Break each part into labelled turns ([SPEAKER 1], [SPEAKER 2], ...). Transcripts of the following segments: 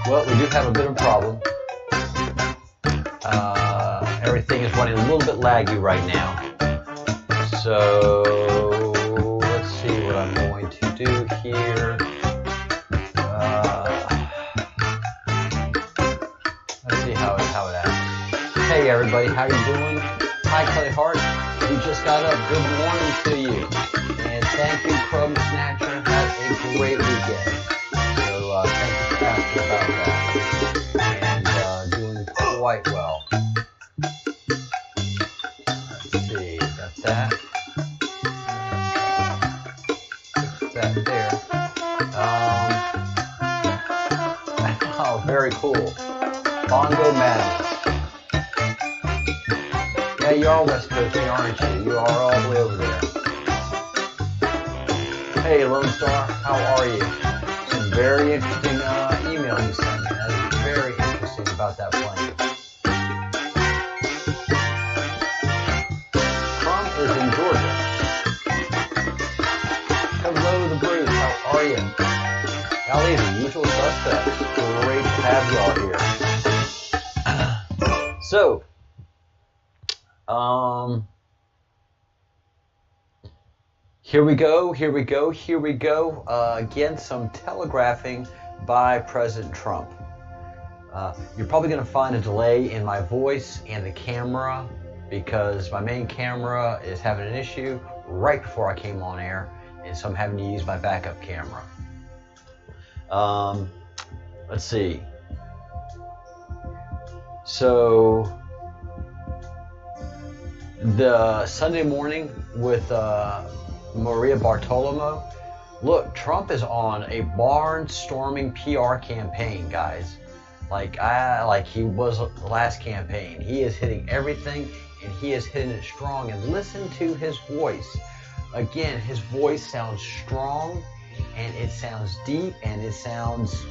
[SPEAKER 1] Well, we do have a bit of a problem. Everything is running a little bit laggy right now. So let's see what I'm going to do here. Let's see how it acts. Hey everybody, how you doing? Hi Clay Hart. You just got up. Good morning to you. And thank you, Crumb Snatcher. Have a great weekend. So thank you for asking about that. And doing quite well. Let's see, that's that. Fix that there. Oh, very cool. Bongo Madness. Yeah, you are West Coasting, aren't you? You are all the way over there. Hey, Lone Star, how are you? Some very interesting email you sent me. That is very interesting about that plane. Trump is in Georgia. Hello, the Bruce, how are you? Golly, the usual suspects. Great to have y'all here. So, here we go. Again, some telegraphing by President Trump. You're probably going to find a delay in my voice and the camera because my main camera is having an issue right before I came on air, and so I'm having to use my backup camera. Let's see. So, the Sunday morning with Maria Bartiromo. Look, Trump is on a barnstorming PR campaign, guys. like he was the last campaign. He is hitting everything, and he is hitting it strong. And listen to his voice. Again, his voice sounds strong, and it sounds deep, and it sounds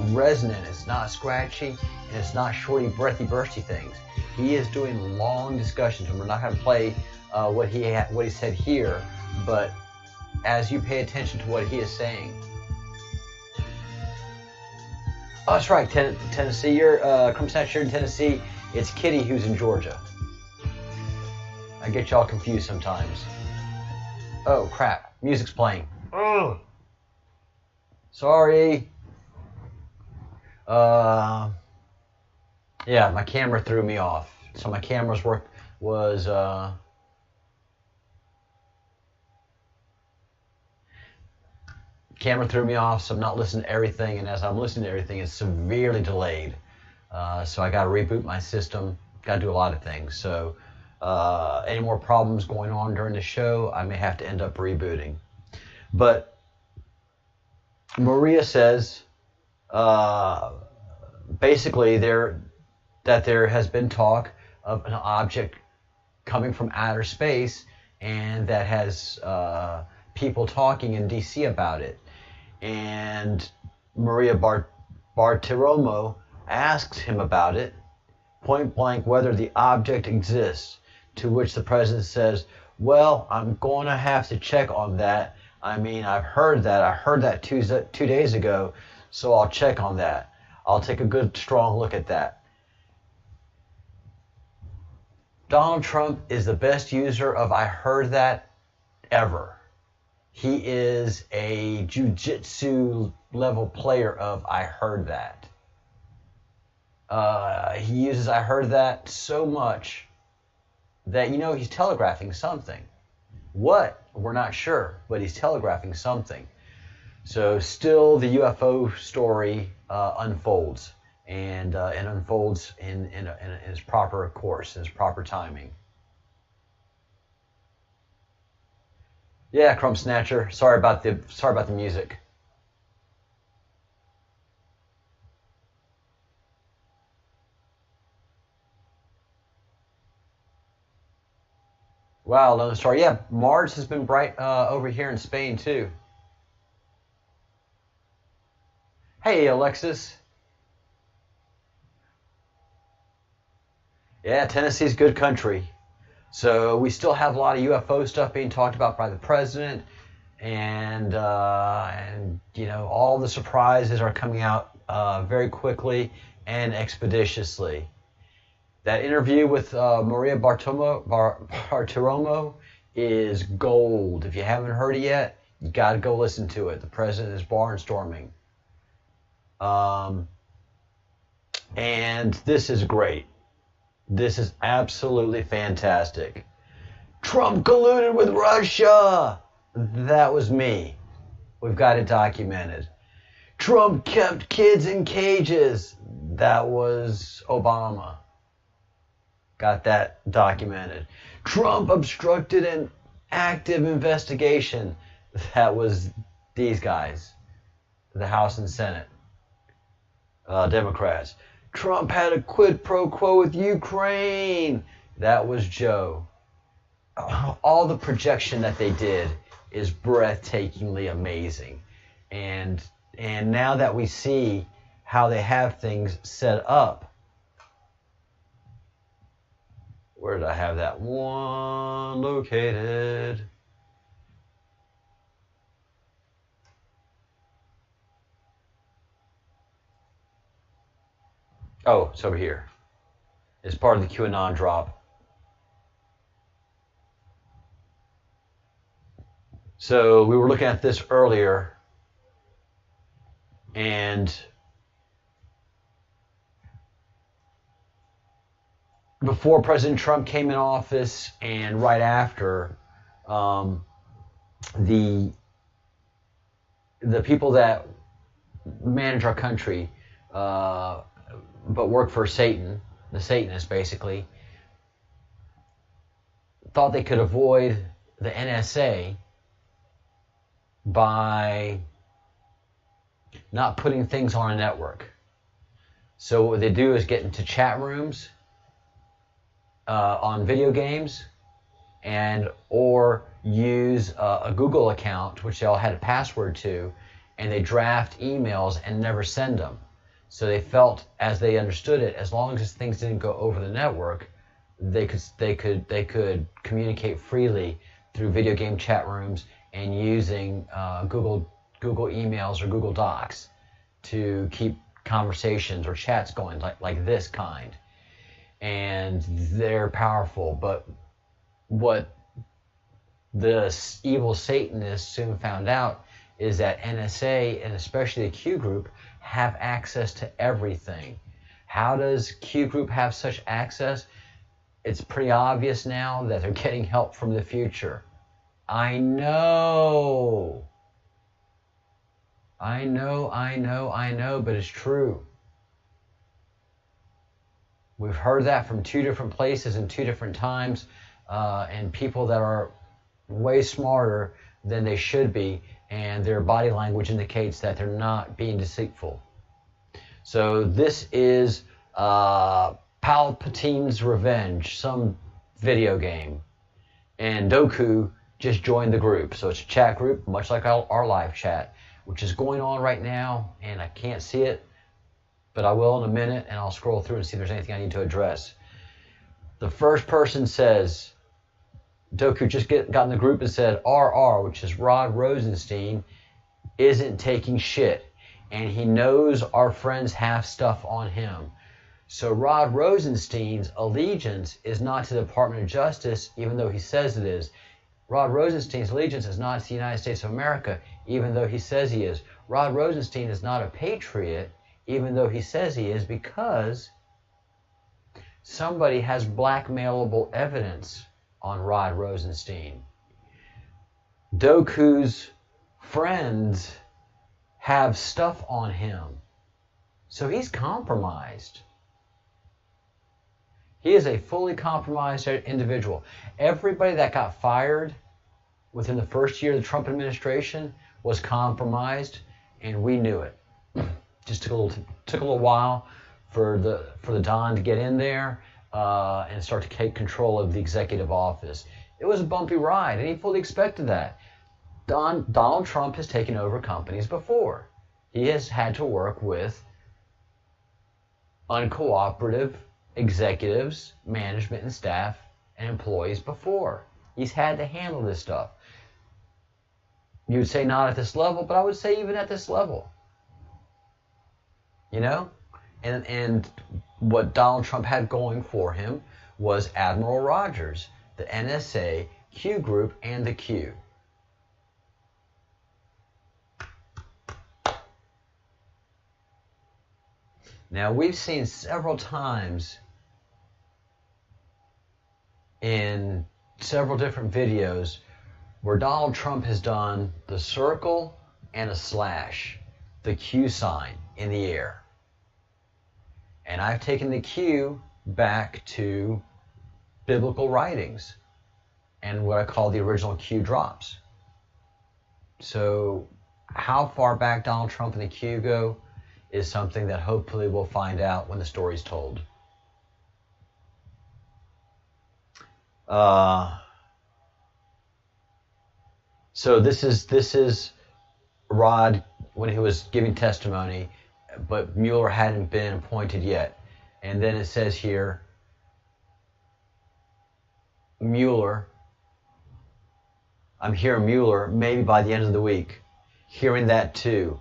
[SPEAKER 1] resonant. It's not scratchy, and it's not shorty, breathy, bursty things. He is doing long discussions, and we're not going to play what he said here, but as you pay attention to what he is saying. Oh, that's right, Tennessee. You're you're in Tennessee. It's Kitty who's in Georgia. I get y'all confused sometimes. Oh crap! Music's playing. Oh, sorry. Yeah, my camera threw me off. So my camera's camera threw me off, so I'm not listening to everything, and as I'm listening to everything, it's severely delayed. So I got to reboot my system, got to do a lot of things. So any more problems going on during the show, I may have to end up rebooting. But Maria says basically there has been talk of an object coming from outer space, and that has people talking in DC about it. And Maria Bartiromo asked him about it, point blank, whether the object exists, to which the president says, well, I'm going to have to check on that. I mean, I've heard that. I heard that 2 days ago, so I'll check on that. I'll take a good, strong look at that. Donald Trump is the best user of I heard that ever. He is a jiu-jitsu level player of I heard that. He uses I heard that so much that, you know, he's telegraphing something. What? We're not sure, but he's telegraphing something. So still the UFO story unfolds, and unfolds in its proper course, in its proper timing. Yeah, Crumb Snatcher. Sorry about the music. Wow, Lone Star. Yeah, Mars has been bright over here in Spain too. Hey, Alexis. Yeah, Tennessee's good country. So we still have a lot of UFO stuff being talked about by the president, and you know, all the surprises are coming out very quickly and expeditiously. That interview with Maria Bartiromo is gold. If you haven't heard it yet, you got to go listen to it. The president is barnstorming. And this is great. This is absolutely fantastic. Trump colluded with Russia. That was me. We've got it documented. Trump kept kids in cages. That was Obama. Got that documented. Trump obstructed an active investigation. That was these guys. The House and Senate. Democrats. Trump had a quid pro quo with Ukraine. That was Joe. All the projection that they did is breathtakingly amazing. And now that we see how they have things set up. Where did I have that one located? Oh, it's over here. It's part of the QAnon drop. So we were looking at this earlier, and before President Trump came in office and right after, the people that manage our country, but work for Satan, the Satanists basically, thought they could avoid the NSA by not putting things on a network. So what they do is get into chat rooms on video games, and or use a Google account, which they all had a password to, and they draft emails and never send them. So they felt, as they understood it, as long as things didn't go over the network, they could communicate freely through video game chat rooms and using Google emails or Google Docs to keep conversations or chats going like this kind. And they're powerful, but what the evil Satanists soon found out is that NSA, and especially the Q group, have access to everything. How does Q group have such access? It's pretty obvious now that they're getting help from the future. I know, but it's true. We've heard that from two different places and two different times, and people that are way smarter than they should be, and their body language indicates that they're not being deceitful. So this is Palpatine's Revenge, some video game, and Doku just joined the group. So it's a chat group, much like our live chat, which is going on right now, and I can't see it, but I will in a minute, and I'll scroll through and see if there's anything I need to address. The first person says, Doku just got in the group and said, RR, which is Rod Rosenstein, isn't taking shit, and he knows our friends have stuff on him. So Rod Rosenstein's allegiance is not to the Department of Justice, even though he says it is. Rod Rosenstein's allegiance is not to the United States of America, even though he says he is. Rod Rosenstein is not a patriot, even though he says he is, because somebody has blackmailable evidence on Rod Rosenstein. Doku's friends have stuff on him, so he's compromised. He is a fully compromised individual. Everybody that got fired within the first year of the Trump administration was compromised, and we knew it. Just took a little while for the Don to get in there and start to take control of the executive office. It was a bumpy ride, and he fully expected that. Donald Trump has taken over companies before. He has had to work with uncooperative executives, management and staff, and employees before. He's had to handle this stuff. You would say not at this level, but I would say even at this level. You know? And what Donald Trump had going for him was Admiral Rogers, the NSA, Q group, and the Q. Now, we've seen several times in several different videos where Donald Trump has done the circle and a slash, the Q sign in the air. And I've taken the Q back to biblical writings and what I call the original Q drops. So how far back Donald Trump and the Q go is something that hopefully we'll find out when the story's told. So this is Rod when he was giving testimony, but Mueller hadn't been appointed yet. And then it says here, Mueller, I'm hearing Mueller maybe by the end of the week. Hearing that too.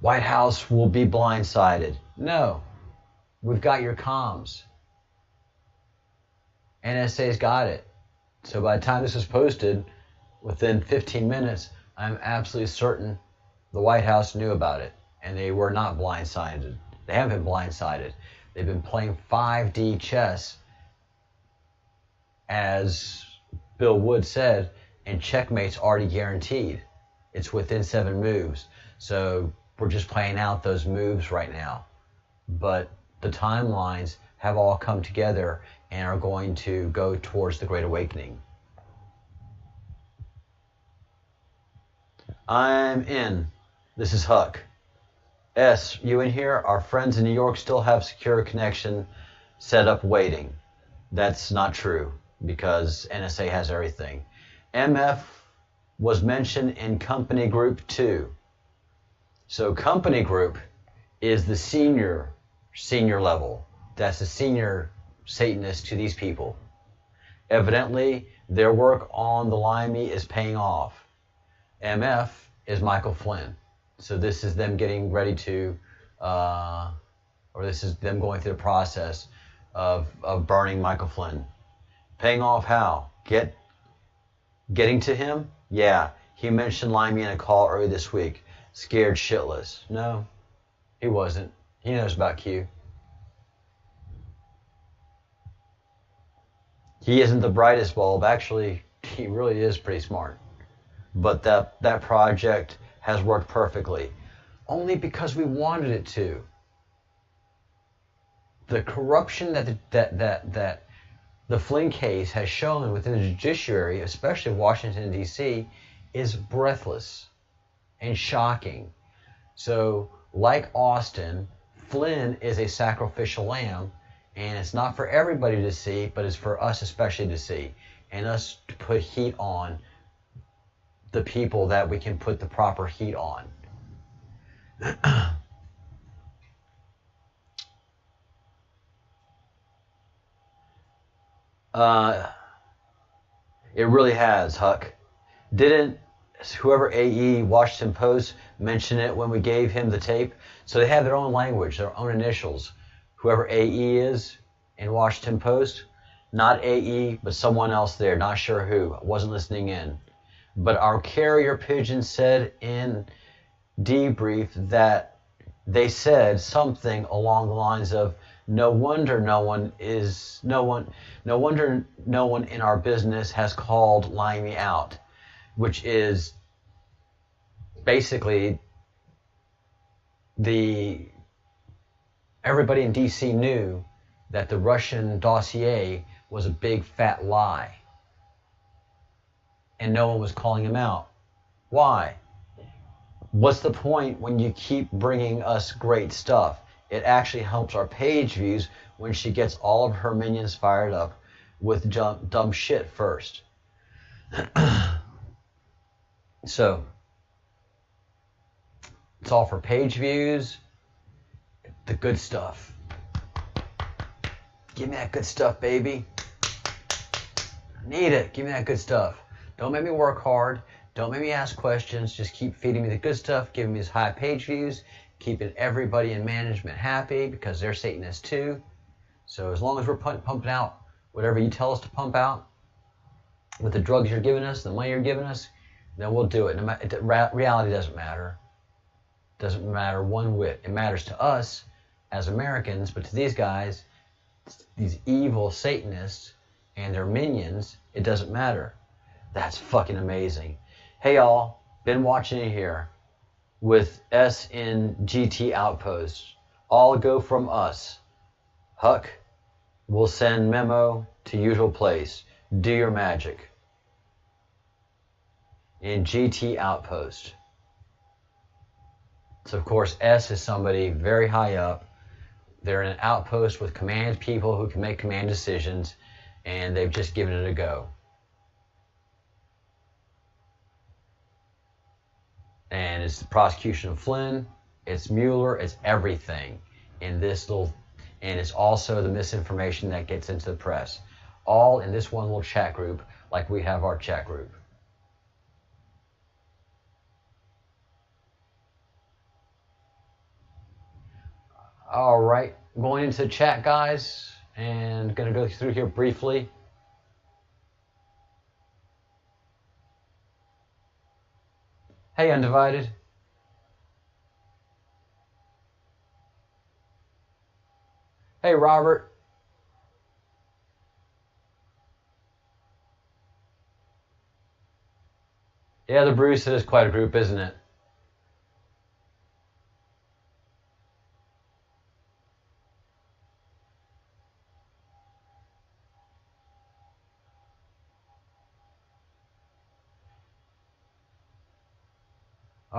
[SPEAKER 1] White House will be blindsided. No, we've got your comms. NSA's got it. So by the time this was posted, within 15 minutes, I'm absolutely certain the White House knew about it. And they were not blindsided. They haven't been blindsided. They've been playing 5D chess, as Bill Wood said, and checkmate's already guaranteed. It's within 7 moves. So we're just playing out those moves right now. But the timelines have all come together and are going to go towards the Great Awakening. I'm in. This is Huck. S, you in here? Our friends in New York still have secure connection set up waiting. That's not true because NSA has everything. MF was mentioned in company group 2. So company group is the senior level. That's the senior Satanist to these people. Evidently, their work on the Limey is paying off. MF is Michael Flynn. So this is them getting ready to, or this is them going through the process of burning Michael Flynn. Paying off how? Getting to him? Yeah, he mentioned Limey in a call earlier this week. Scared shitless. No, he wasn't. He knows about Q. He isn't the brightest bulb. Actually, he really is pretty smart. But that project has worked perfectly. Only because we wanted it to. The corruption that the Flynn case has shown within the judiciary, especially Washington, D.C., is breathless and shocking. So, like Austin, Flynn is a sacrificial lamb, and it's not for everybody to see, but it's for us especially to see, and us to put heat on the people that we can put the proper heat on. It really has, Huck. Didn't whoever AE Washington Post mention it when we gave him the tape? So they have their own language, their own initials. Whoever AE is in Washington Post, not AE, but someone else there, not sure who. I wasn't listening in. But our carrier pigeon said in debrief that they said something along the lines of, no wonder no one in our business has called Limey out, which is basically everybody in DC knew that the Russian dossier was a big fat lie, and no one was calling him out. Why? What's the point when you keep bringing us great stuff? It actually helps our page views when she gets all of her minions fired up with dumb shit first. So, it's all for page views, the good stuff. Give me that good stuff, baby. I need it. Give me that good stuff. Don't make me work hard. Don't make me ask questions. Just keep feeding me the good stuff, giving me these high page views, keeping everybody in management happy because they're Satanists too. So as long as we're pumping out whatever you tell us to pump out with the drugs you're giving us, the money you're giving us, then we'll do it. Reality doesn't matter. It doesn't matter one whit. It matters to us as Americans, but to these guys, these evil Satanists and their minions, it doesn't matter. That's fucking amazing. Hey y'all, been watching it here with S in GT Outpost. All go from us. Huck will send memo to usual place. Do your magic. In GT Outpost. So of course S is somebody very high up. They're in an outpost with command people who can make command decisions, and they've just given it a go. And it's the prosecution of Flynn, it's Mueller, it's everything in this little, and it's also the misinformation that gets into the press. All in this one little chat group, like we have our chat group. All right, going into the chat, guys, and going to go through here briefly. Hey, Undivided. Hey, Robert. Yeah, the Bruce is quite a group, isn't it?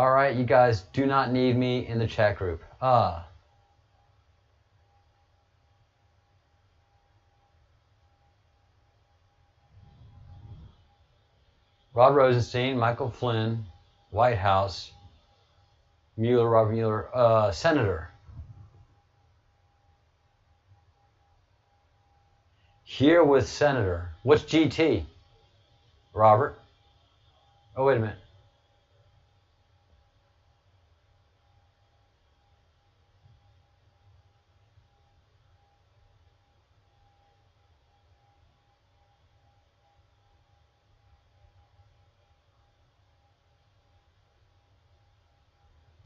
[SPEAKER 1] All right, you guys do not need me in the chat group. Rod Rosenstein, Michael Flynn, White House, Robert Mueller, Senator. Here with Senator. What's GT? Robert? Oh, wait a minute.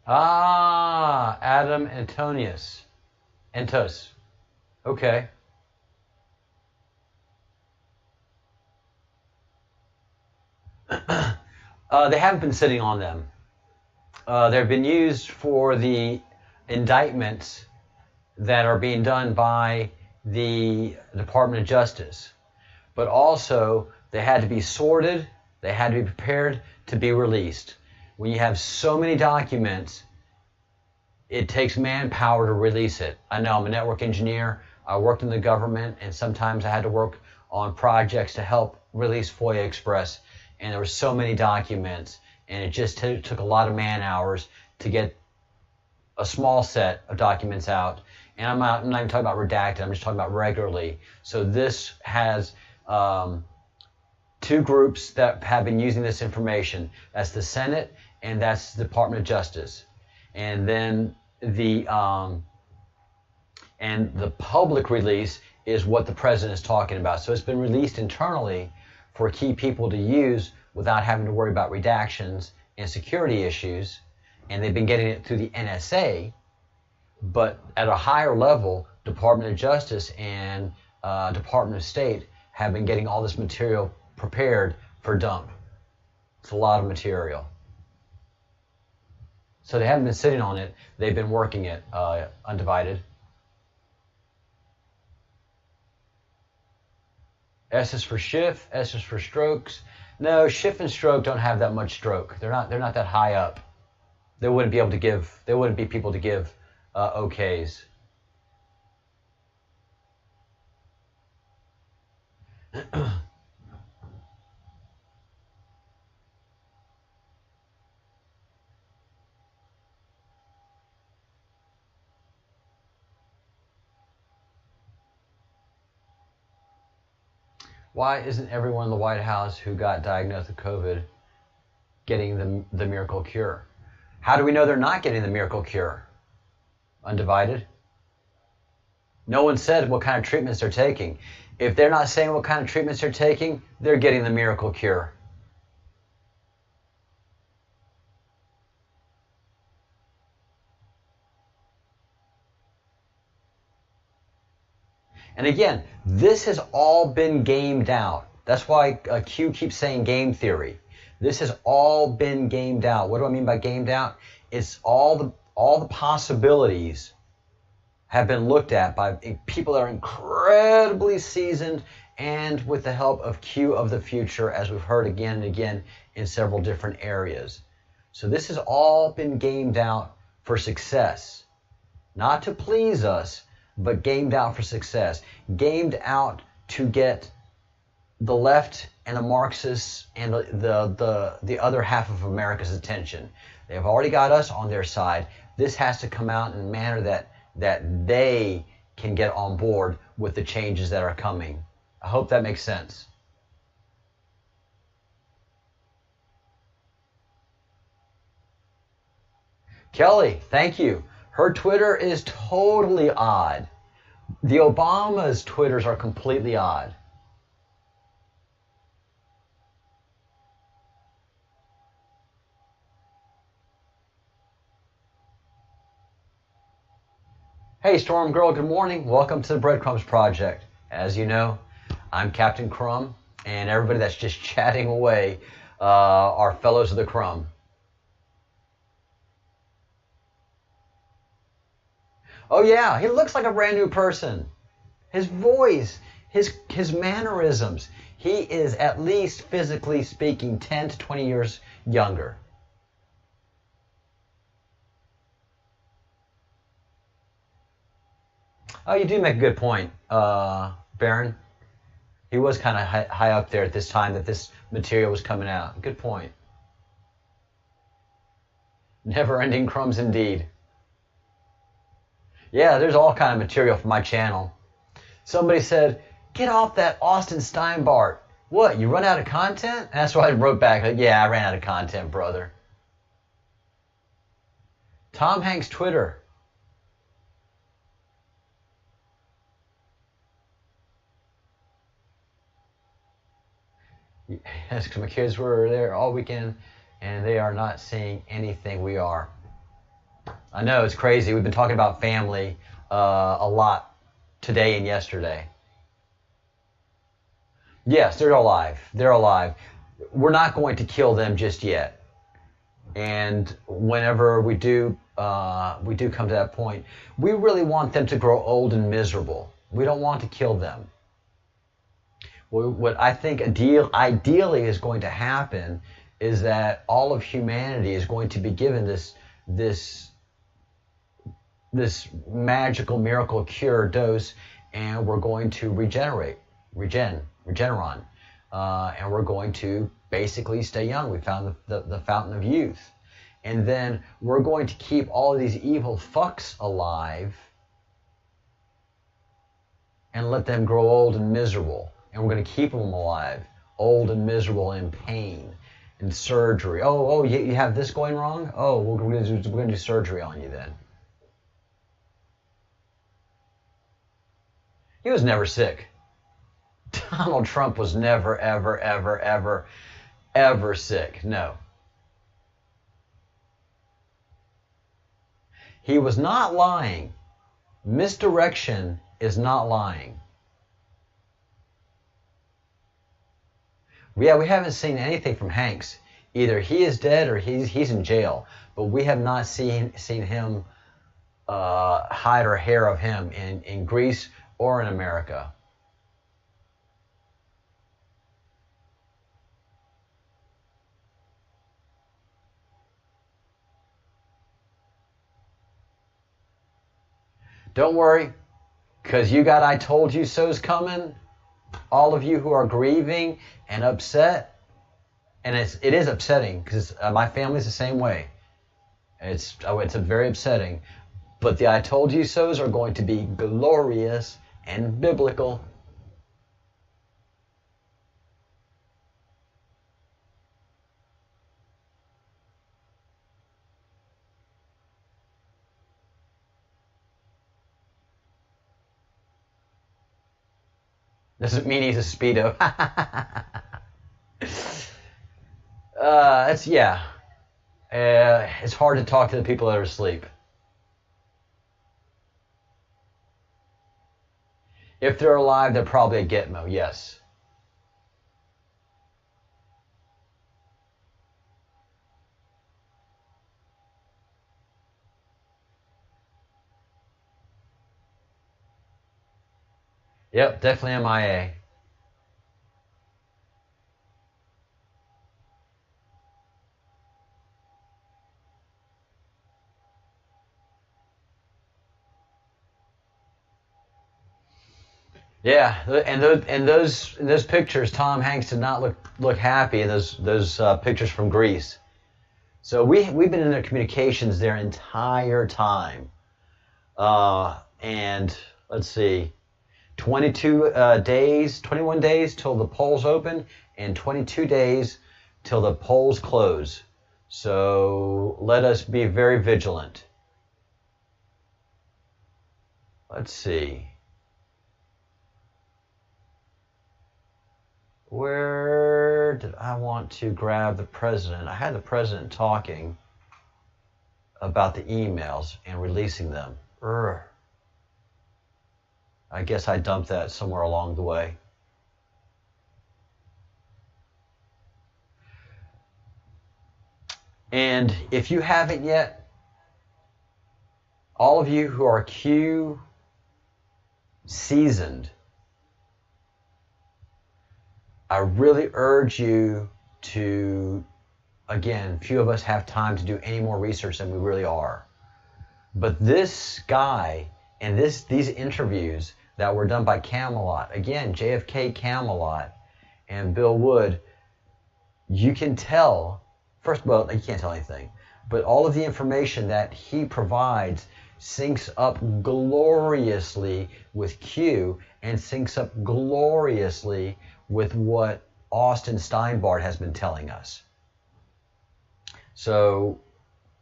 [SPEAKER 1] Adam Antonius. Entos. Okay. They haven't been sitting on them. They've been used for the indictments that are being done by the Department of Justice. But also, they had to be sorted, they had to be prepared to be released. When you have so many documents, it takes manpower to release it. I know, I'm a network engineer, I worked in the government, and sometimes I had to work on projects to help release FOIA Express, and there were so many documents, and it just took a lot of man hours to get a small set of documents out. And I'm not even talking about redacted, I'm just talking about regularly. So this has two groups that have been using this information. That's the Senate and that's the Department of Justice. And then the public release is what the president is talking about. So it's been released internally for key people to use without having to worry about redactions and security issues. And they've been getting it through the NSA, but at a higher level, Department of Justice and Department of State have been getting all this material prepared for dump. It's a lot of material. So they haven't been sitting on it, they've been working it undivided. S is for Schiff, S is for strokes. No, Schiff and stroke don't have that much stroke. They're not that high up. They wouldn't be people to give okays. Why isn't everyone in the White House who got diagnosed with COVID getting the miracle cure? How do we know they're not getting the miracle cure? Undivided? No one said what kind of treatments they're taking. If they're not saying what kind of treatments they're taking, they're getting the miracle cure. And again, this has all been gamed out. That's why Q keeps saying game theory. This has all been gamed out. What do I mean by gamed out? It's all the possibilities have been looked at by people that are incredibly seasoned and with the help of Q of the future, as we've heard again and again in several different areas. So this has all been gamed out for success. Not to please us, but gamed out for success. Gamed out to get the left and the Marxists and the other half of America's attention. They've already got us on their side. This has to come out in a manner that they can get on board with the changes that are coming. I hope that makes sense. Kelly, thank you. Her Twitter is totally odd. The Obama's Twitters are completely odd. Hey Storm Girl, good morning. Welcome to the Breadcrumbs Project. As you know, I'm Captain Crumb, and everybody that's just chatting away are fellows of the Crumb. Oh yeah, he looks like a brand new person. His voice, his mannerisms. He is, at least physically speaking, 10 to 20 years younger. Oh, you do make a good point, Baron. He was kind of high up there at this time that this material was coming out. Good point. Never-ending crumbs indeed. Yeah, there's all kind of material for my channel. Somebody said, get off that Austin Steinbart. What, you run out of content? And that's why I wrote back, like, yeah, I ran out of content, brother. Tom Hanks' Twitter. Yes, because my kids were there all weekend, and they are not seeing anything we are. I know, it's crazy. We've been talking about family a lot today and yesterday. Yes, they're alive. They're alive. We're not going to kill them just yet. And whenever we do come to that point, we really want them to grow old and miserable. We don't want to kill them. What I think ideally is going to happen is that all of humanity is going to be given this magical miracle cure dose, and we're going to regeneron, and we're going to basically stay young. We found the fountain of youth. And then we're going to keep all of these evil fucks alive and let them grow old and miserable. And we're going to keep them alive, old and miserable, in pain, in surgery. Oh, you have this going wrong? Oh, we're going to do surgery on you then. He was never sick. Donald Trump was never, ever, ever, ever, ever sick. No. He was not lying. Misdirection is not lying. Yeah, we haven't seen anything from Hanks. Either he is dead or he's in jail. But we have not seen him hide or hair of him in Greece or in America. Don't worry, because you got I told you so's coming. All of you who are grieving and upset, and it is upsetting because my family's the same way. It's very upsetting, but the I told you so's are going to be glorious and biblical. Doesn't mean he's a Speedo. It's hard to talk to the people that are asleep. If they're alive, they're probably a Gitmo, yes. Yep, definitely MIA. Yeah, and those pictures, Tom Hanks did not look happy in those pictures from Greece. So we've been in their communications their entire time, and let's see. 21 days till the polls open, and 22 days till the polls close. So let us be very vigilant. Let's see. Where did I want to grab the president? I had the president talking about the emails and releasing them. I guess I dumped that somewhere along the way. And if you haven't yet, all of you who are Q seasoned, I really urge you to, again, few of us have time to do any more research than we really are. But this guy And these interviews that were done by Camelot, again, JFK Camelot and Bill Wood, you can tell, first, well, you can't tell anything, but all of the information that he provides syncs up gloriously with Q and syncs up gloriously with what Austin Steinbart has been telling us. So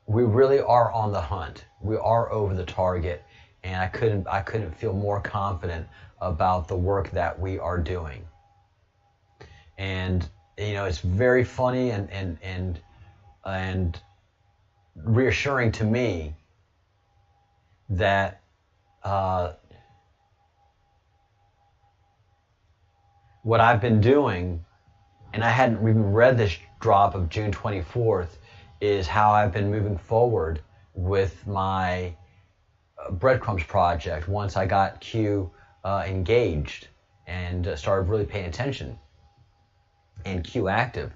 [SPEAKER 1] we really are on the hunt. We are over the target, and I couldn't feel more confident about the work that we are doing. And you know, it's very funny and reassuring to me that what I've been doing, and I hadn't even read this drop of June 24th, is how I've been moving forward with my breadcrumbs project once I got Q engaged and started really paying attention and Q active.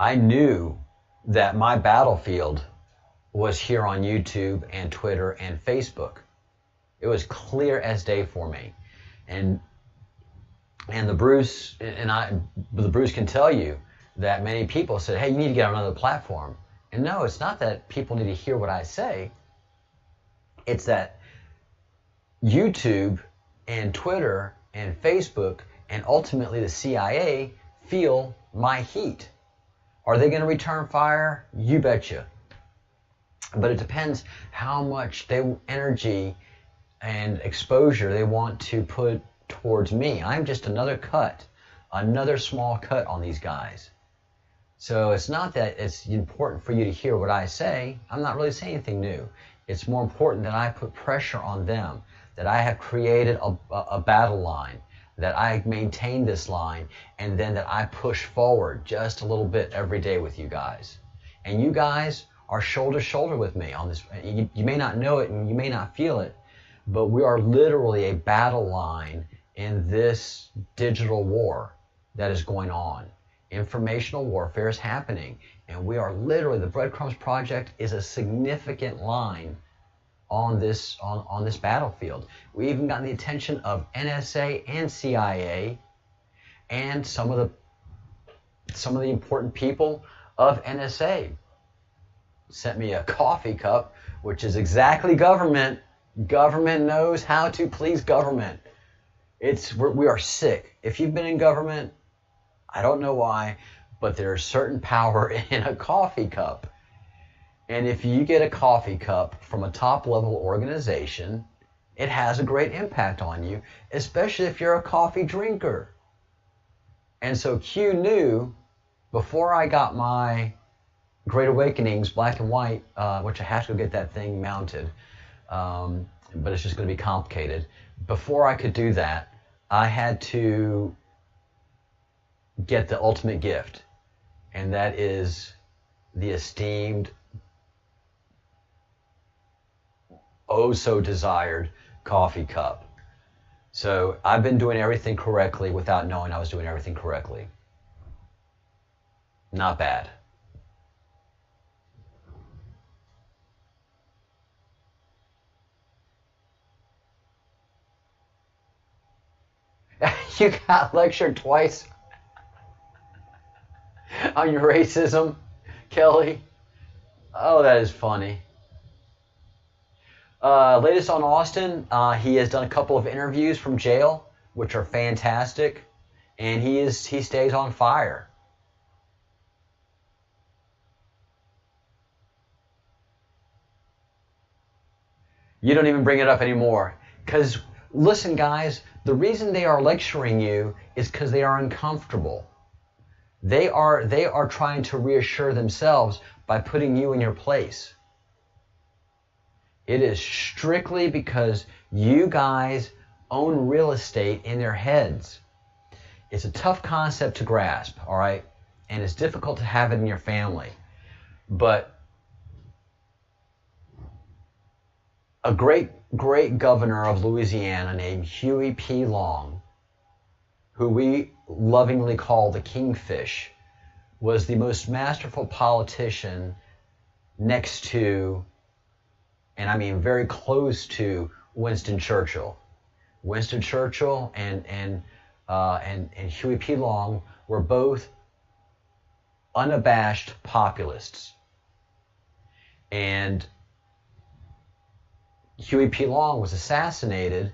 [SPEAKER 1] I knew that my battlefield was here on YouTube and Twitter and Facebook. It was clear as day for me. And the Bruce can tell you that many people said, hey, you need to get on another platform. And no, it's not that people need to hear what I say. It's that YouTube and Twitter and Facebook and ultimately the CIA feel my heat. Are they going to return fire? You betcha. But it depends how much energy and exposure they want to put towards me. I'm just another small cut on these guys. So it's not that it's important for you to hear what I say. I'm not really saying anything new. It's more important that I put pressure on them, that I have created a battle line, that I maintain this line, and then that I push forward just a little bit every day with you guys. And you guys are shoulder to shoulder with me on this. You may not know it and you may not feel it, but we are literally a battle line in this digital war that is going on. Informational warfare is happening, and we are literally, the Breadcrumbs Project is a significant line on this battlefield. We even got the attention of NSA and CIA and some of the important people of NSA. Sent me a coffee cup, which is exactly government. Government knows how to please government. We are sick. If you've been in government, I don't know why, but there's certain power in a coffee cup. And if you get a coffee cup from a top-level organization, it has a great impact on you, especially if you're a coffee drinker. And so Q knew, before I got my Great Awakenings black and white, which I have to go get that thing mounted, but it's just going to be complicated. Before I could do that, I had to get the ultimate gift, and that is the esteemed, oh so desired coffee cup. So I've been doing everything correctly without knowing I was doing everything correctly. Not bad. You got lectured twice on your racism, Kelly. Oh, that is funny. Latest on Austin, he has done a couple of interviews from jail, which are fantastic, and he stays on fire. You don't even bring it up anymore, because listen, guys, the reason they are lecturing you is because they are uncomfortable. They are trying to reassure themselves by putting you in your place. It is strictly because you guys own real estate in their heads. It's a tough concept to grasp, all right? And it's difficult to have it in your family. But a great governor of Louisiana named Huey P. Long, who we lovingly call the Kingfish, was the most masterful politician next to, and I mean very close to, Winston Churchill. Winston Churchill and Huey P. Long were both unabashed populists. And Huey P. Long was assassinated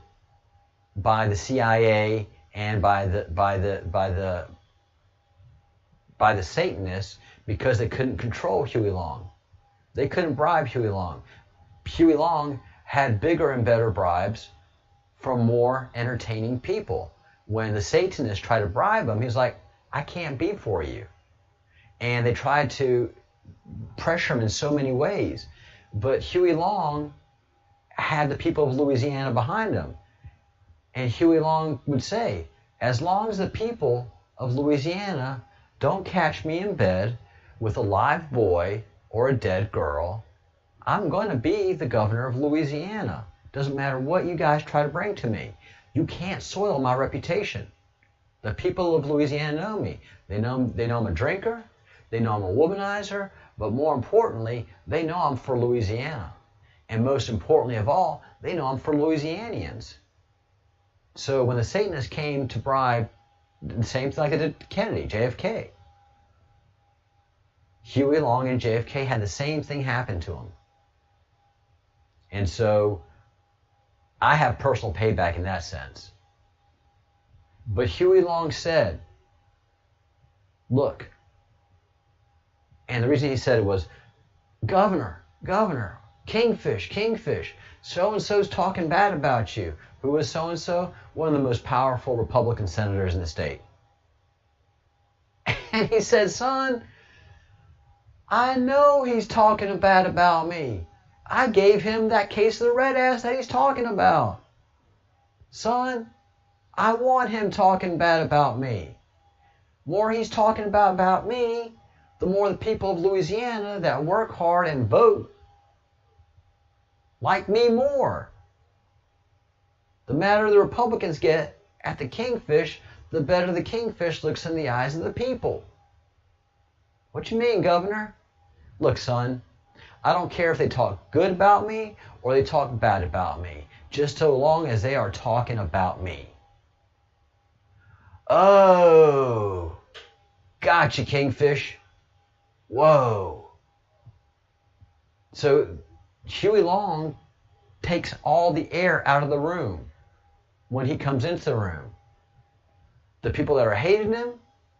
[SPEAKER 1] by the CIA and by the Satanists because they couldn't control Huey Long. They couldn't bribe Huey Long. Huey Long had bigger and better bribes from more entertaining people. When the Satanists tried to bribe him, he was like, I can't be for you. And they tried to pressure him in so many ways. But Huey Long had the people of Louisiana behind him. And Huey Long would say, as long as the people of Louisiana don't catch me in bed with a live boy or a dead girl, I'm going to be the governor of Louisiana. Doesn't matter what you guys try to bring to me. You can't soil my reputation. The people of Louisiana know me. They know I'm a drinker. They know I'm a womanizer. But more importantly, they know I'm for Louisiana. And most importantly of all, they know I'm for Louisianians. So when the Satanists came to bribe, the same thing like they did Kennedy, JFK. Huey Long and JFK had the same thing happen to them. And so I have personal payback in that sense. But Huey Long said, look, and the reason he said it was, Governor, Kingfish, so-and-so's talking bad about you. Who was so-and-so? One of the most powerful Republican senators in the state. And he said, son, I know he's talking bad about me. I gave him that case of the red ass that he's talking about. Son, I want him talking bad about me. More he's talking about me, the more the people of Louisiana that work hard and vote like me more. The madder the Republicans get at the Kingfish, the better the Kingfish looks in the eyes of the people. What you mean, Governor? Look, son, I don't care if they talk good about me or they talk bad about me, just so long as they are talking about me. Oh, gotcha, Kingfish. Whoa. So Huey Long takes all the air out of the room when he comes into the room. The people that are hating him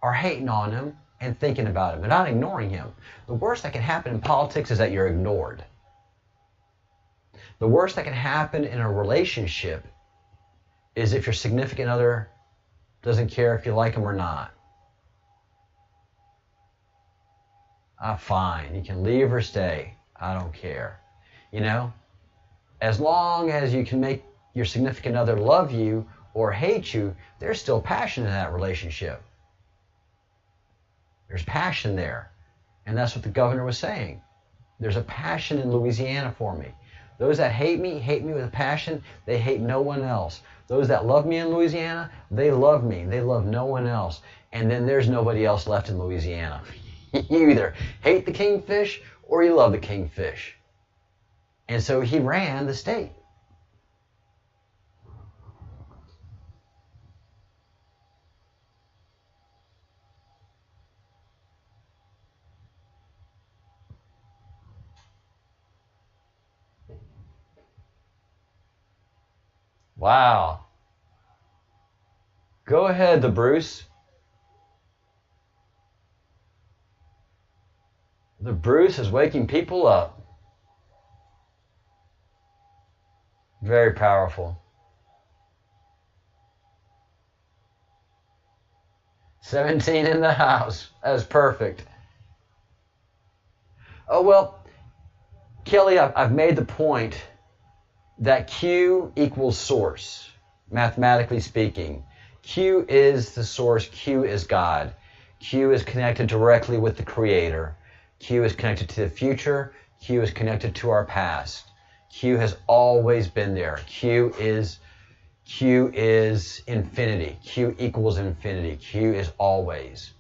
[SPEAKER 1] are hating on him and thinking about him. They're not ignoring him. The worst that can happen in politics is that you're ignored. The worst that can happen in a relationship is if your significant other doesn't care if you like him or not. Fine, you can leave or stay. I don't care. You know, as long as you can make your significant other love you or hate you, there's still passion in that relationship. There's passion there. And that's what the governor was saying. There's a passion in Louisiana for me. Those that hate me with a passion. They hate no one else. Those that love me in Louisiana, they love me. They love no one else. And then there's nobody else left in Louisiana. You either hate the Kingfish or you love the Kingfish. And so he ran the state. Wow. Go ahead, the Bruce. The Bruce is waking people up. Very powerful. 17 in the house. That's perfect. Oh, well, Kelly, I've made the point that Q equals source, mathematically speaking. Q is the source. Q is God. Q is connected directly with the Creator. Q is connected to the future. Q is connected to our past. Q has always been there. Q is infinity. Q equals infinity. Q is always.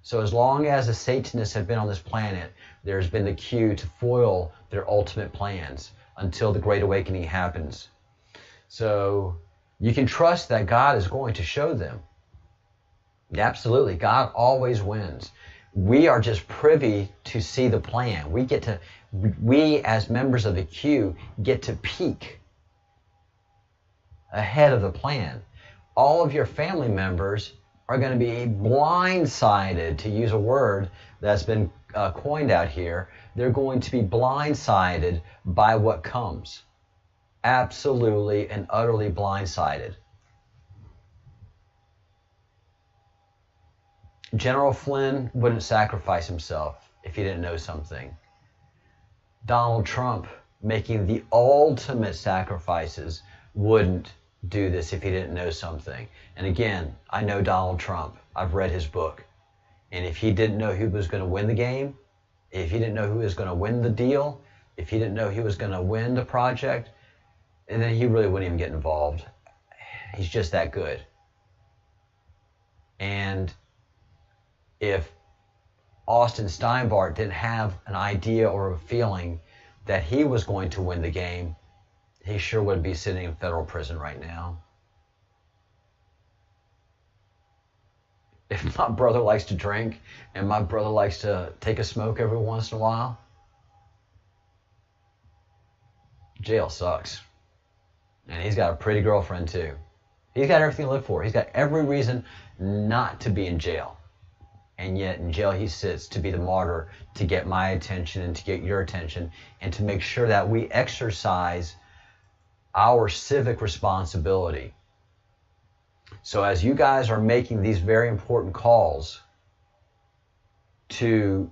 [SPEAKER 1] So as long as the Satanists have been on this planet, there's been the Q to foil their ultimate plans until the Great Awakening happens. So you can trust that God is going to show them. Absolutely, God always wins. We are just privy to see the plan. We as members of the queue get to peek ahead of the plan. All of your family members are going to be blindsided, to use a word that's been coined out here. They're going to be blindsided by what comes. Absolutely and utterly blindsided. General Flynn wouldn't sacrifice himself if he didn't know something. Donald Trump, making the ultimate sacrifices, wouldn't do this if he didn't know something. And again, I know Donald Trump. I've read his book. And if he didn't know who was going to win the game, if he didn't know who was going to win the deal, if he didn't know who was going to win the project, and then he really wouldn't even get involved. He's just that good. And if Austin Steinbart didn't have an idea or a feeling that he was going to win the game, he sure would be sitting in federal prison right now. If my brother likes to drink and my brother likes to take a smoke every once in a while, jail sucks. And he's got a pretty girlfriend too. He's got everything to live for. He's got every reason not to be in jail. And yet in jail he sits to be the martyr, to get my attention and to get your attention, and to make sure that we exercise our civic responsibility. So as you guys are making these very important calls to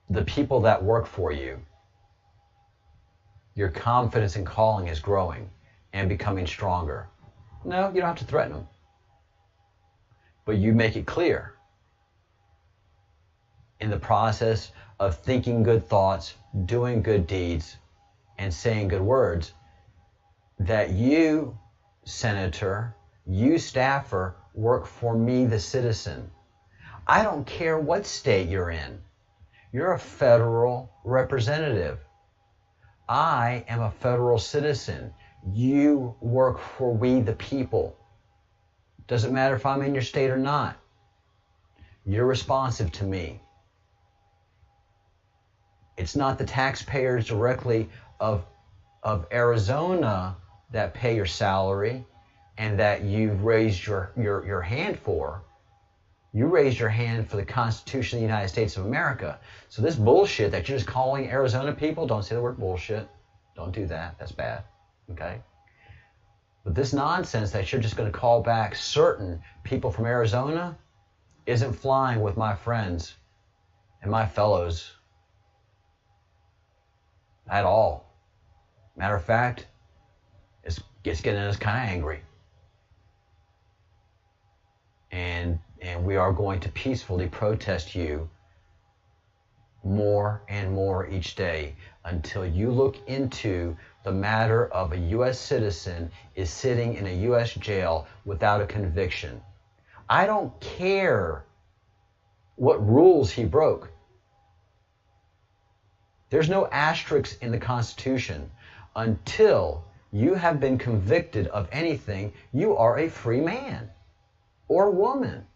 [SPEAKER 1] the people that work for you, your confidence in calling is growing and becoming stronger. No, you don't have to threaten them. But you make it clear in the process of thinking good thoughts, doing good deeds, and saying good words, that you, senator, you staffer, work for me, the citizen. I don't care what state you're in. You're a federal representative. I am a federal citizen. You work for we, the people. Doesn't matter if I'm in your state or not. You're responsive to me. It's not the taxpayers directly of Arizona that pay your salary and that you've raised your hand for. You raised your hand for the Constitution of the United States of America. So this bullshit that you're just calling Arizona people, don't say the word bullshit. Don't do that. That's bad. Okay? But this nonsense that you're just going to call back certain people from Arizona isn't flying with my friends and my fellows at all. Matter of fact, it's getting us kind of angry. And we are going to peacefully protest you more and more each day until you look into the matter of a U.S. citizen is sitting in a U.S. jail without a conviction. I don't care what rules he broke. There's no asterisks in the Constitution. Until you have been convicted of anything, you are a free man or woman.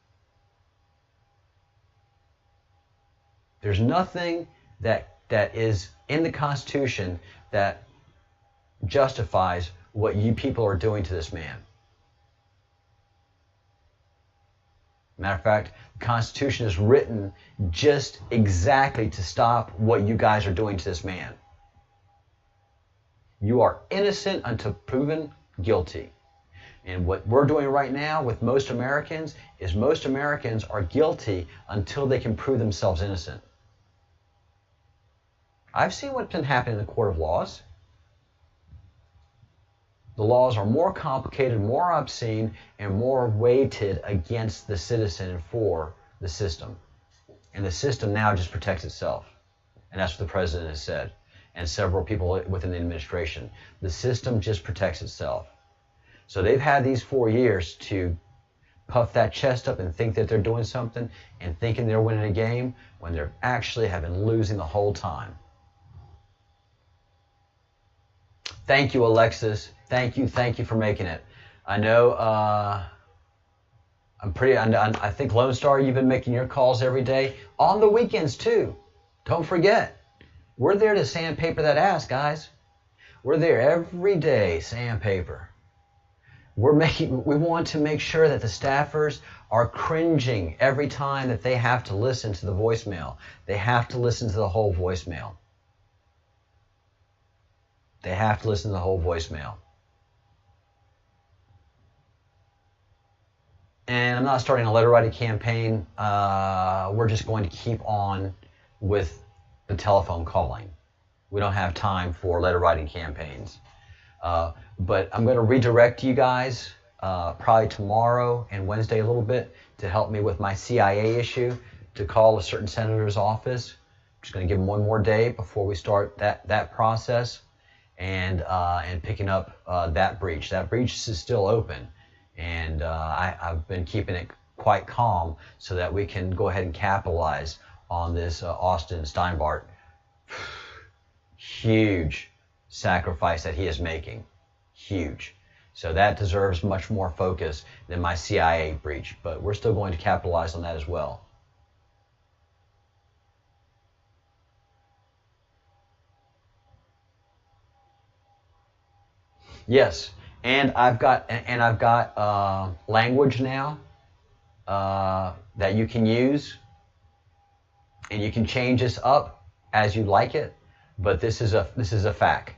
[SPEAKER 1] There's nothing that is in the Constitution that justifies what you people are doing to this man. Matter of fact, the Constitution is written just exactly to stop what you guys are doing to this man. You are innocent until proven guilty. And what we're doing right now with most Americans is most Americans are guilty until they can prove themselves innocent. I've seen what's been happening in the court of laws. The laws are more complicated, more obscene, and more weighted against the citizen and for the system. And the system now just protects itself. And that's what the president has said, and several people within the administration. The system just protects itself. So they've had these 4 years to puff that chest up and think that they're doing something and thinking they're winning a game when they actually have been losing the whole time. Thank you, Alexis. Thank you for making it. I know. I think Lone Star, you've been making your calls every day on the weekends too. Don't forget, we're there to sandpaper that ass, guys. We're there every day, sandpaper. We want to make sure that the staffers are cringing every time that they have to listen to the voicemail. They have to listen to the whole voicemail. They have to listen to the whole voicemail. And I'm not starting a letter writing campaign. We're just going to keep on with the telephone calling. We don't have time for letter writing campaigns. But I'm going to redirect you guys probably tomorrow and Wednesday a little bit to help me with my CIA issue to call a certain senator's office. I'm just going to give them one more day before we start that process and picking up that breach. That breach is still open, and I've been keeping it quite calm so that we can go ahead and capitalize on this Austin Steinbart huge sacrifice that he is making. Huge. So that deserves much more focus than my CIA breach, but we're still going to capitalize on that as well. Yes, and I've got language now that you can use, and you can change this up as you like it. But this is a fact.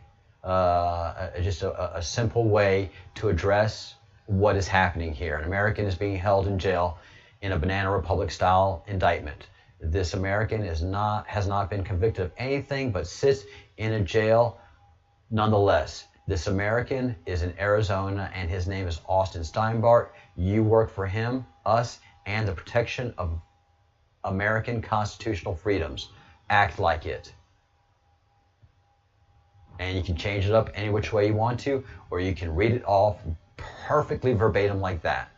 [SPEAKER 1] Just a simple way to address what is happening here. An American is being held in jail in a Banana Republic style indictment. This American has not been convicted of anything but sits in a jail nonetheless. This American is in Arizona, and his name is Austin Steinbart. You work for him, us, and the protection of American constitutional freedoms. Act like it. And you can change it up any which way you want to, or you can read it off perfectly verbatim like that.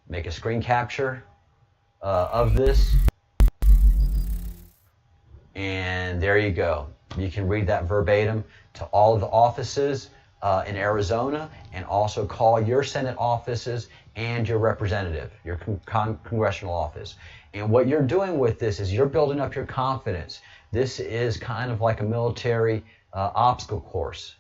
[SPEAKER 1] Make a screen capture of this, and there you go. You can read that verbatim to all of the offices in Arizona, and also call your Senate offices and your representative, your congressional office. And what you're doing with this is you're building up your confidence. This is kind of like a military obstacle course.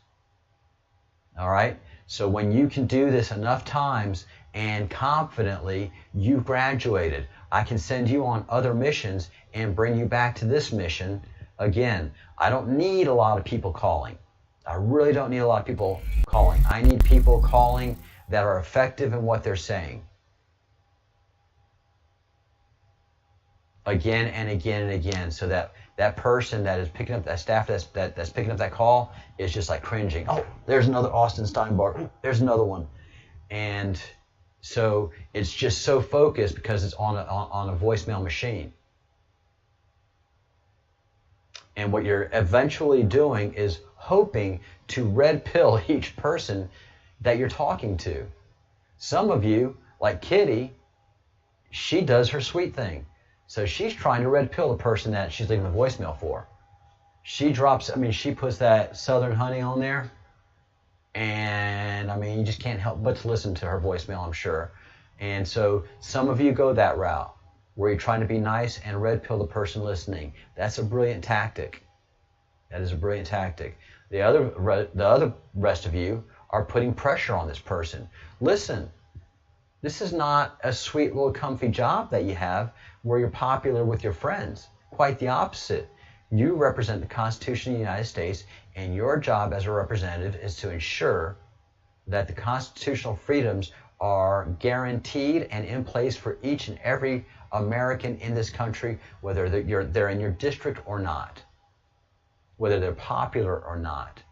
[SPEAKER 1] All right? So when you can do this enough times and confidently, you've graduated. I can send you on other missions and bring you back to this mission. Again, I don't need a lot of people calling. I really don't need a lot of people calling. I need people calling that are effective in what they're saying. Again and again and again, so that that person that is picking up that staff that's picking up that call is just like cringing. Oh, there's another Austin Steinbart. There's another one. And so it's just so focused because it's on a voicemail machine. And what you're eventually doing is hoping to red pill each person that you're talking to. Some of you, like Kitty, she does her sweet thing. So she's trying to red pill the person that she's leaving a voicemail for. She puts that Southern honey on there. And you just can't help but to listen to her voicemail, I'm sure. And so some of you go that route, where you're trying to be nice and red pill the person listening. That's a brilliant tactic. That is a brilliant tactic. The other rest of you are putting pressure on this person. Listen, this is not a sweet little comfy job that you have where you're popular with your friends. Quite the opposite. You represent the Constitution of the United States, and your job as a representative is to ensure that the constitutional freedoms are guaranteed and in place for each and every American in this country, whether they're in your district or not, whether they're popular or not.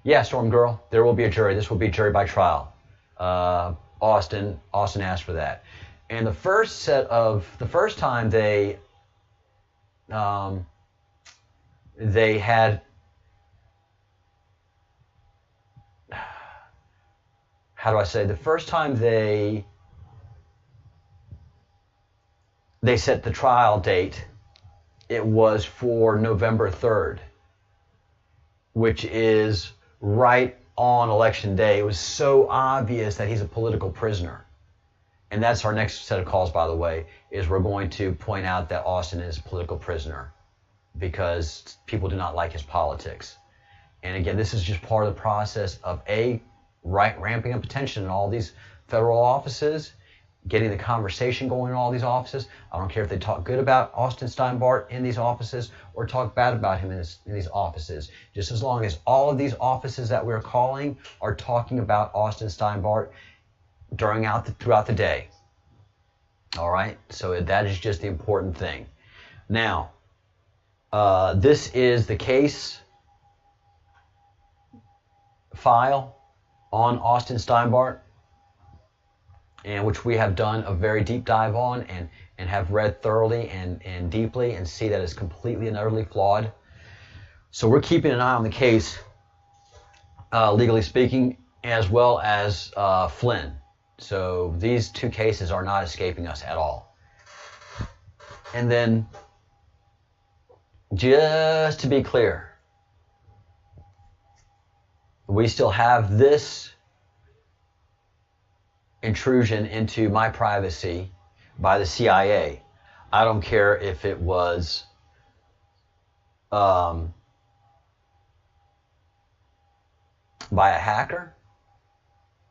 [SPEAKER 1] Yeah, Storm Girl, there will be a jury. This will be jury by trial. Austin asked for that. And the first time they had, how do I say, the first time they they set the trial date. It was for November 3rd, which is right on election day. It was so obvious that he's a political prisoner. And that's our next set of calls, by the way, is we're going to point out that Austin is a political prisoner because people do not like his politics. And again, this is just part of the process of ramping up attention in all these federal offices, getting the conversation going in all these offices. I don't care if they talk good about Austin Steinbart in these offices or talk bad about him in these offices. Just as long as all of these offices that we're calling are talking about Austin Steinbart throughout the day. All right, so that is just the important thing. Now, this is the case file on Austin Steinbart, and which we have done a very deep dive on and have read thoroughly and deeply and see that it's completely and utterly flawed. So we're keeping an eye on the case, legally speaking, as well as Flynn. So these two cases are not escaping us at all. And then, just to be clear, we still have this intrusion into my privacy by the CIA. I don't care if it was by a hacker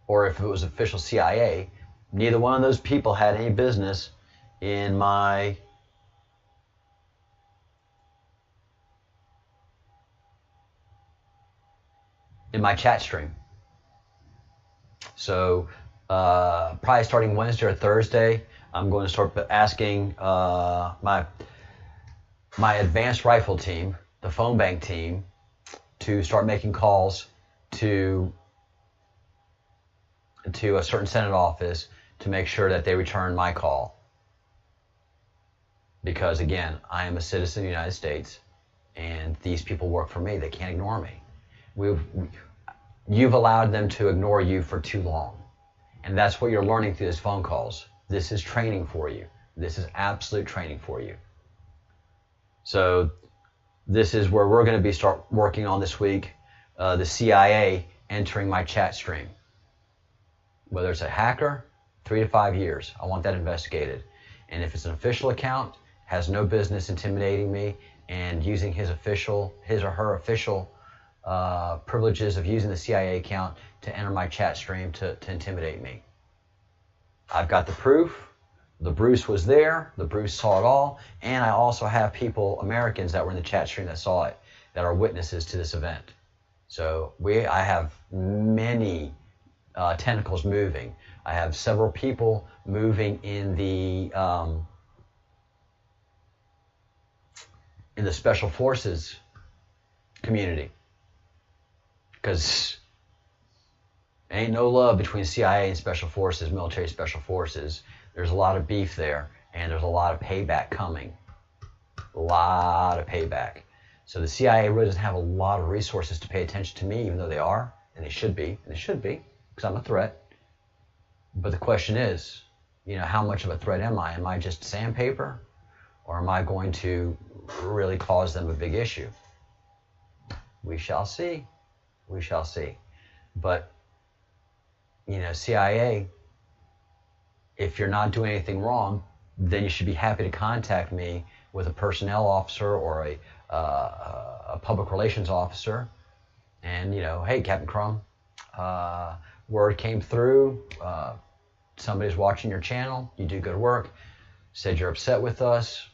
[SPEAKER 1] or if it was official CIA. Neither one of those people had any business in my chat stream. So probably starting Wednesday or Thursday, I'm going to start asking my advanced rifle team, the phone bank team, to start making calls to a certain Senate office to make sure that they return my call. Because again, I am a citizen of the United States and these people work for me. They can't ignore me. You've allowed them to ignore you for too long. And that's what you're learning through these phone calls. This is training for you. This is absolute training for you. So this is where we're going to start working on this week, the CIA entering my chat stream. Whether it's a hacker, 3 to 5 years. I want that investigated. And if it's an official account, has no business intimidating me and using his or her official privileges of using the CIA account to enter my chat stream to intimidate me. I've got the proof. The Bruce was there. The Bruce saw it all. And I also have people, Americans, that were in the chat stream that saw it, that are witnesses to this event. So I have many tentacles moving. I have several people moving in the special forces community, because ain't no love between CIA and special forces, military special forces. There's a lot of beef there, and there's a lot of payback coming. A lot of payback. So the CIA really doesn't have a lot of resources to pay attention to me, even though they are, and they should be, because I'm a threat. But the question is, how much of a threat am I? Am I just sandpaper, or am I going to really cause them a big issue? We shall see. We shall see. But, CIA, if you're not doing anything wrong, then you should be happy to contact me with a personnel officer or a public relations officer. And, hey, Captain Crumb, word came through. Somebody's watching your channel. You do good work. Said you're upset with us.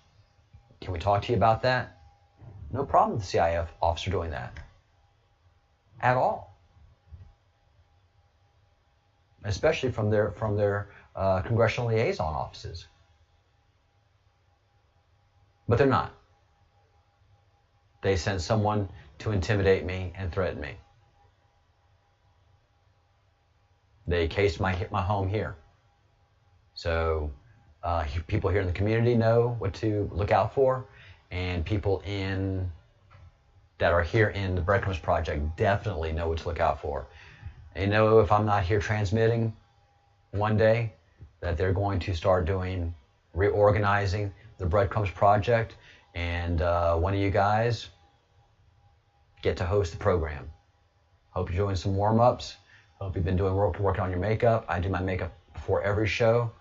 [SPEAKER 1] Can we talk to you about that? No problem with the CIA officer doing that. At all. Especially from their congressional liaison offices. But they're not. They sent someone to intimidate me and threaten me. They cased my home here. So people here in the community know what to look out for, and people that are here in the Breadcrumbs Project definitely know what to look out for. They know if I'm not here transmitting one day that they're going to start doing reorganizing the Breadcrumbs Project, and one of you guys get to host the program. Hope you're doing some warm-ups. Hope you've been doing working on your makeup. I do my makeup before every show.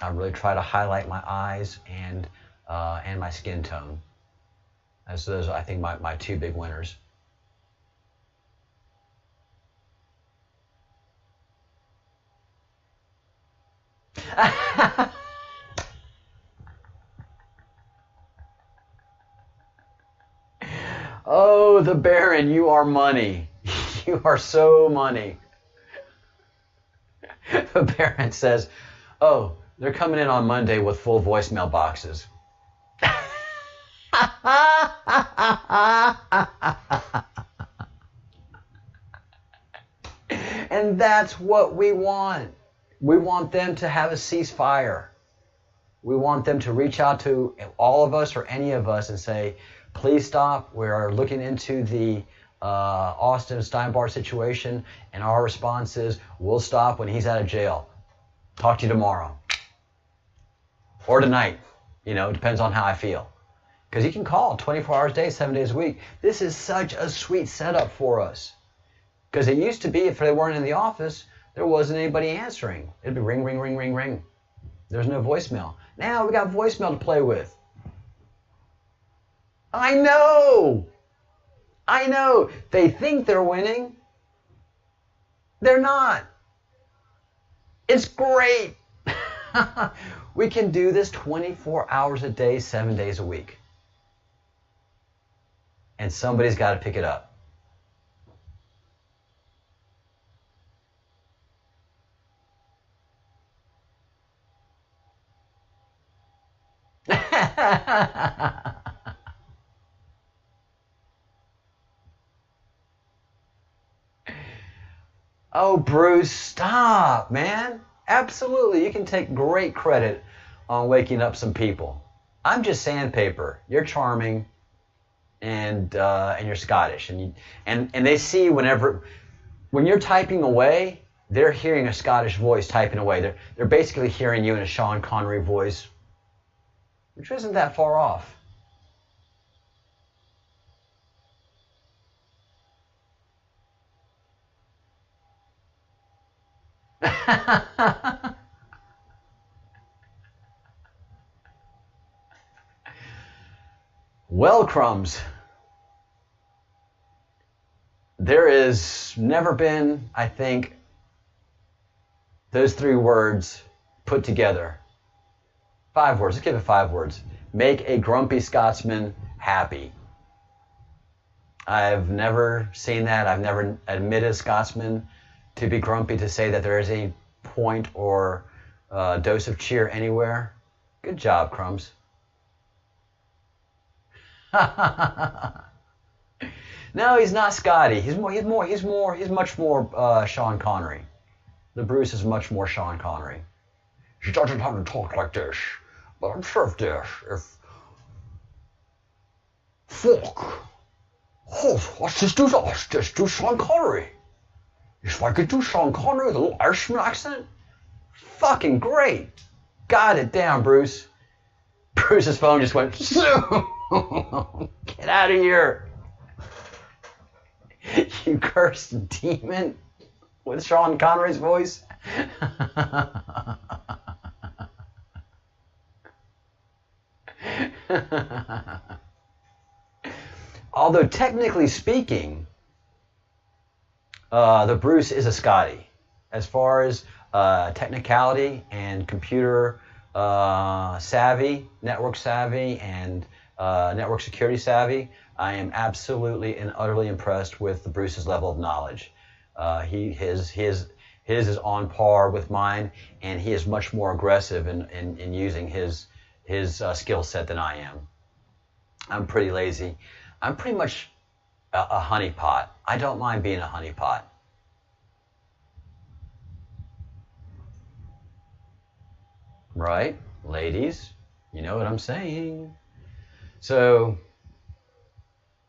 [SPEAKER 1] I really try to highlight my eyes and my skin tone. As those are, I think, my two big winners. Oh, the Baron, you are money. You are so money. The Baron says, oh, they're coming in on Monday with full voicemail boxes. And that's what we want. We want them to have a ceasefire. We want them to reach out to all of us or any of us and say, please stop. We are looking into the Austin Steinbart situation, and our response is, we'll stop when he's out of jail. Talk to you tomorrow. Or tonight. You know, it depends on how I feel. Because you can call 24 hours a day, 7 days a week. This is such a sweet setup for us. Because it used to be, if they weren't in the office, there wasn't anybody answering. It'd be ring, ring, ring, ring, ring. There's no voicemail. Now we got voicemail to play with. I know. I know. They think they're winning. They're not. It's great. We can do this 24 hours a day, 7 days a week. And somebody's got to pick it up. Oh, Bruce, stop, man. Absolutely, you can take great credit on waking up some people. I'm just sandpaper. You're charming, and you're Scottish, and they see when you're typing away, they're hearing a Scottish voice typing away. They're basically hearing you in a Sean Connery voice, which isn't that far off. Well, crumbs. There has never been, I think, those 3 words put together. 5 words. Let's give it 5 words. Make a grumpy Scotsman happy. I've never seen that. I've never admitted a Scotsman to be grumpy, to say that there is a point or dose of cheer anywhere. Good job, Crumbs. No, he's not Scotty. He's much more Sean Connery. The Bruce is much more Sean Connery. She doesn't have to talk like this, but I'm sure if fuck. Oh, let's just do Sean Connery. If I could do Sean Connery with a little Irishman accent, fucking great. Got it down, Bruce. Bruce's phone just went, get out of here. You cursed demon with Sean Connery's voice. Although technically speaking, the Bruce is a Scotty. As far as technicality and computer savvy, network savvy, and network security savvy, I am absolutely and utterly impressed with the Bruce's level of knowledge. His is on par with mine, and he is much more aggressive in using his skill set than I am. I'm pretty lazy. I'm pretty much a honeypot. I don't mind being a honeypot. Right? Ladies, you know what I'm saying. So,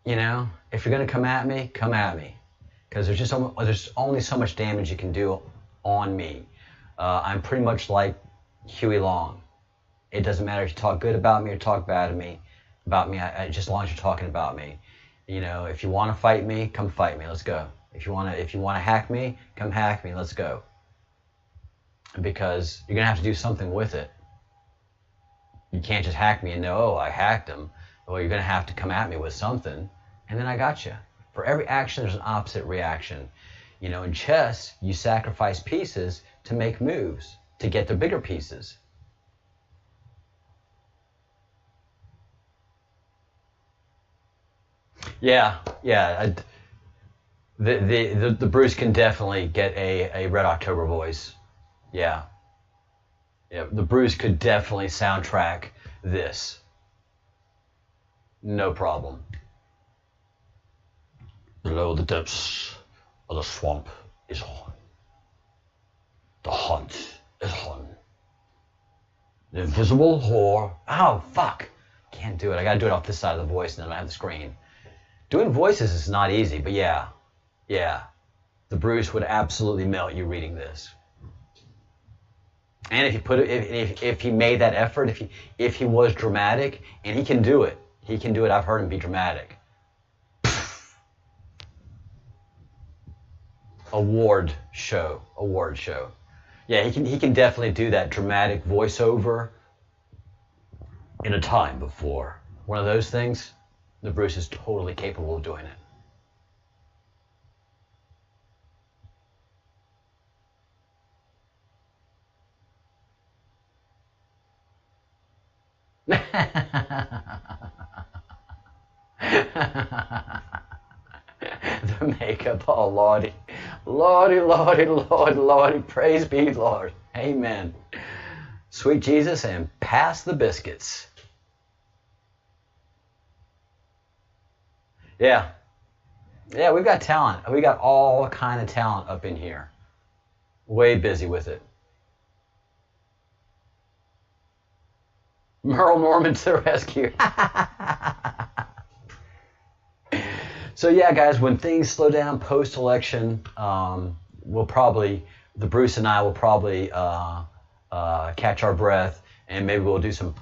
[SPEAKER 1] you know, if you're going to come at me, come at me. Because there's only so much damage you can do on me. I'm pretty much like Huey Long. It doesn't matter if you talk good about me or talk bad about me, just as long as you're talking about me. You know, if you want to fight me, come fight me. Let's go. If you want to hack me, come hack me. Let's go. Because you're gonna have to do something with it. You can't just hack me and know, oh, I hacked him. Well, you're gonna have to come at me with something, and then I got you. For every action, there's an opposite reaction. You know, in chess, you sacrifice pieces to make moves, to get the bigger pieces. Yeah. The Bruce can definitely get a Red October voice. Yeah. The Bruce could definitely soundtrack this. No problem. Below the depths of the swamp is on. The hunt is on. The invisible whore. Oh, fuck. Can't do it. I gotta do it off this side of the voice and then I have the screen. Doing voices is not easy, but yeah. The Bruce would absolutely melt you reading this. And if you put it, if he made that effort, if he was dramatic, and he can do it. He can do it. I've heard him be dramatic. Award show. Yeah, he can definitely do that dramatic voiceover in a time before. One of those things, the Bruce is totally capable of doing it. The makeup, oh Lordy. Lordy, praise be Lord. Amen. Sweet Jesus, and pass the biscuits. Yeah, we've got talent. We got all kind of talent up in here. Way busy with it. Merle Norman to the rescue. So yeah, guys, when things slow down post-election, the Bruce and I will probably catch our breath, and maybe we'll do some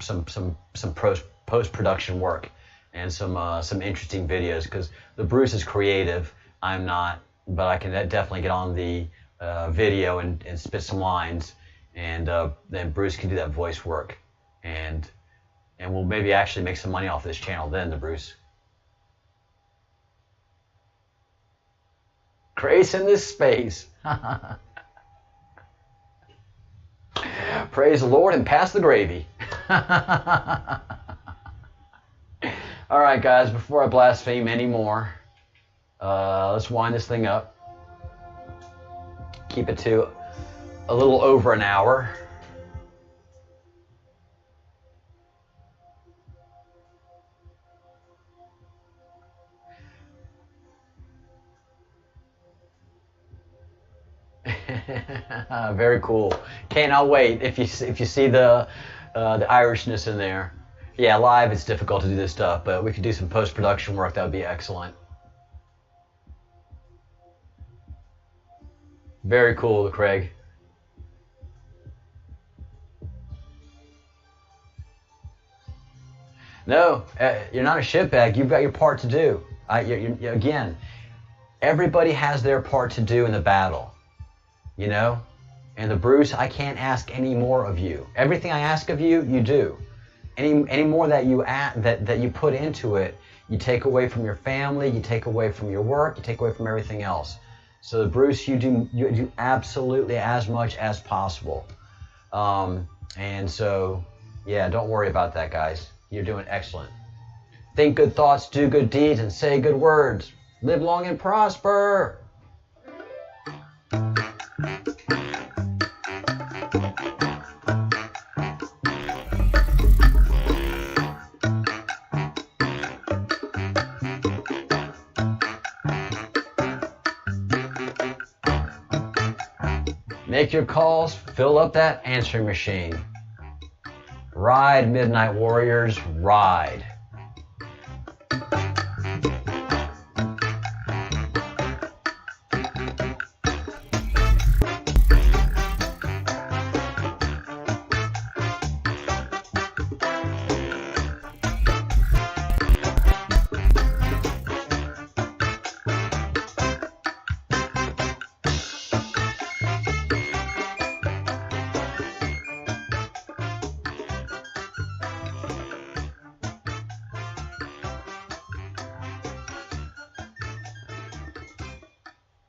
[SPEAKER 1] post-production work and some interesting videos, because the Bruce is creative. I'm not, but I can definitely get on the video and spit some lines, and then Bruce can do that voice work, and we'll maybe actually make some money off this channel then, the Bruce. Grace in this space. Praise the Lord and pass the gravy. All right, guys, before I blaspheme anymore, let's wind this thing up. Keep it to a little over an hour. Very cool. Can't wait if you see the Irishness in there. Yeah, live it's difficult to do this stuff, but we could do some post-production work. That would be excellent. Very cool, Craig. No, you're not a shitbag. You've got your part to do. Again, everybody has their part to do in the battle. You know? And the Bruce, I can't ask any more of you. Everything I ask of you, you do. Any more that you that you put into it, you take away from your family, you take away from your work, you take away from everything else. So Bruce, you do absolutely as much as possible. And so, yeah, don't worry about that, guys. You're doing excellent. Think good thoughts, do good deeds, and say good words. Live long and prosper. Make your calls, fill up that answering machine. Ride, Midnight Warriors, ride.